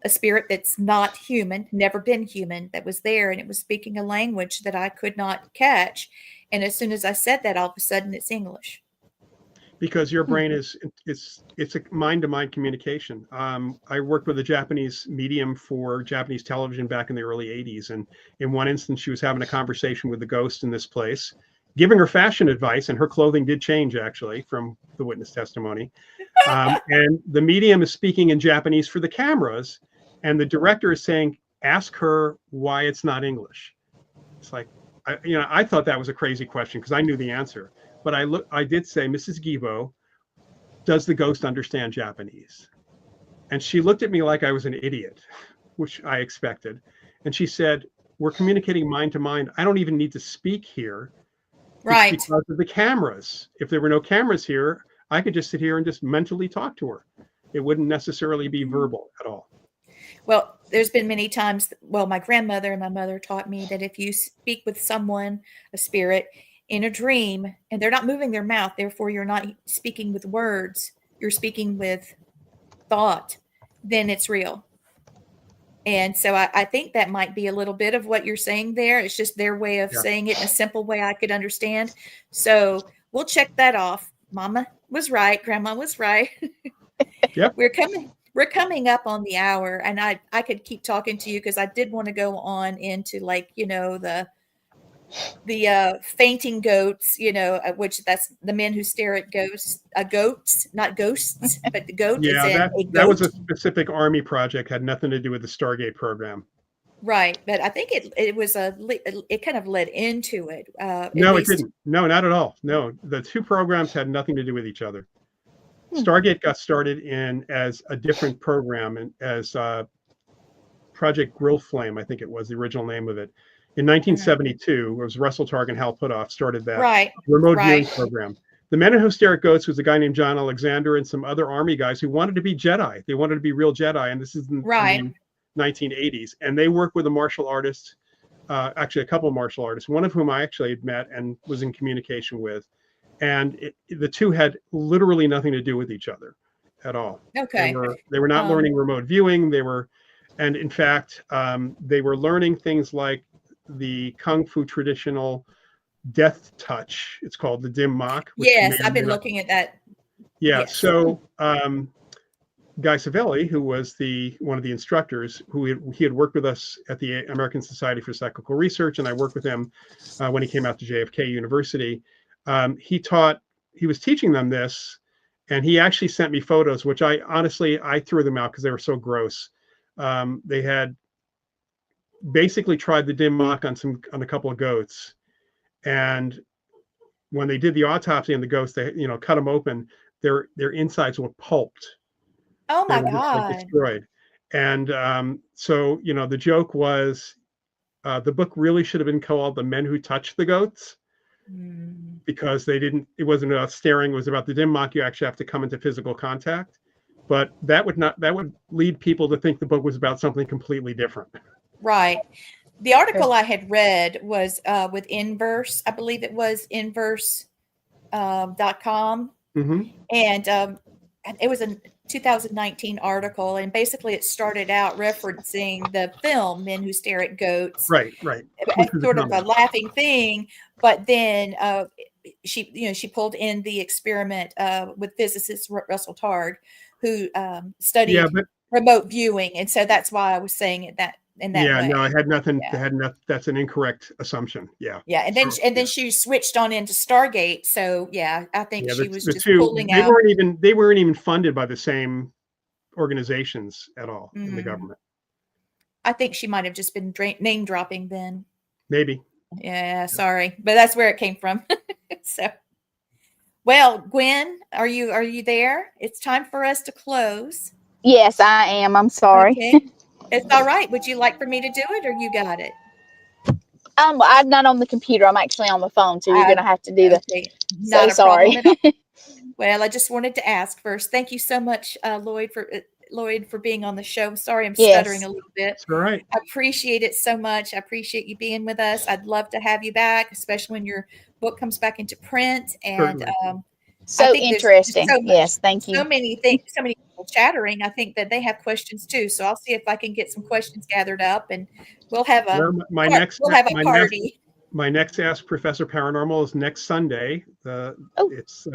spirit that's not human, never been human, that was there, and it was speaking a language that I could not catch. And as soon as I said that, all of a sudden it's English. Because your brain it's a mind-to-mind communication. I worked with a Japanese medium for Japanese television back in the early 80s. And in one instance, she was having a conversation with the ghost in this place, giving her fashion advice, and her clothing did change actually from the witness testimony. And the medium is speaking in Japanese for the cameras, and the director is saying, ask her why it's not English. It's like, I thought that was a crazy question because I knew the answer. But I did say, Mrs. Gibo, does the ghost understand Japanese? And she looked at me like I was an idiot, which I expected. And she said, we're communicating mind to mind. I don't even need to speak here. Right. It's because of the cameras. If there were no cameras here, I could just sit here and just mentally talk to her. It wouldn't necessarily be verbal at all. Well, there's been many times, my grandmother and my mother taught me that if you speak with someone, a spirit, in a dream, and they're not moving their mouth, therefore you're not speaking with words, you're speaking with thought, then it's real. And so I think that might be a little bit of what you're saying there. It's just their way of saying it in a simple way I could understand. So we'll check that off. Mama was right. Grandma was right. Yep. We're coming up on the hour, and I could keep talking to you because I did want to go on into the fainting goats, which that's the men who stare at ghosts, not ghosts, but the goat. Yeah, that was a specific Army project, had nothing to do with the Stargate program. Right, but I think it kind of led into it. No, it didn't. No, not at all. No, the two programs had nothing to do with each other. Stargate got started as a different program, and as Project Grill Flame, I think it was the original name of it. In 1972, it was Russell Targ and Hal Puthoff started that remote viewing program. The Men Who Stare at Goats was a guy named John Alexander and some other Army guys who wanted to be Jedi. They wanted to be real Jedi, and this is in the 1980s. And they worked with a martial artist, actually a couple of martial artists, one of whom I actually had met and was in communication with. And the two had literally nothing to do with each other at all. Okay. They were not learning remote viewing. And in fact, they were learning things like the Kung Fu traditional death touch. It's called the dim mak. Yes, I've been looking at that. Yeah. Yes. So Guy Savelli, who was one of the instructors, he had worked with us at the American Society for Psychical Research, and I worked with him when he came out to JFK University. He was teaching them this, And he actually sent me photos, which I threw them out because they were so gross. They had basically tried the dim mak on a couple of goats, and when they did the autopsy on the goats, they cut them open. Their insides were pulped. Oh They my were just like God. destroyed. And so the joke was the book really should have been called "The Men Who Touched the Goats," because it wasn't about staring, it was about the dim mak. You actually have to come into physical contact. But that would lead people to think the book was about something completely different. Right. The article I had read was with Inverse. I believe it was inverse.com. And it was a 2019 article. And basically it started out referencing the film Men Who Stare at Goats. Right. As sort of a laughing thing. But then she pulled in the experiment with physicist Russell Targ, who studied remote viewing. And so that's why I was saying it in that way. No, it had nothing. Yeah. It had nothing. That's an incorrect assumption. Yeah. And then she switched on into Stargate. So I think she was just pulling out. They weren't even funded by the same organizations at all in the government. I think she might have just been name dropping then. Maybe. Yeah, sorry, but that's where it came from. So, well, Gwen, are you there? It's time for us to close. Yes, I am. I'm sorry. Okay. It's all right. Would you like for me to do it, or you got it? I'm not on the computer. I'm actually on the phone, so you're gonna have to do Not so sorry. Well, I just wanted to ask first. Thank you so much, Lloyd, for being on the show. Sorry, I'm stuttering a little bit. That's all right. I appreciate it so much. I appreciate you being with us. I'd love to have you back, especially when your book comes back into print. And so interesting. Yes, thank you. So many things, so many people chattering. I think that they have questions too. So I'll see if I can get some questions gathered up, and we'll have a party. My next Ask Professor Paranormal is next Sunday. It's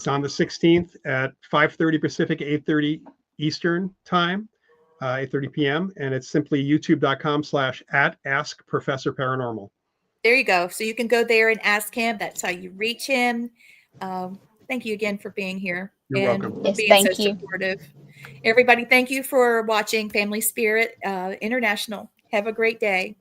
on the 16th at 5:30 Pacific, 8:30 Eastern time, 8:30 p.m. And it's simply youtube.com/@AskProfessorParanormal. There you go. So you can go there and ask him. That's how you reach him. Thank you again for being here. You're welcome. Yes, being so supportive. Everybody, thank you for watching Family Spirit International. Have a great day.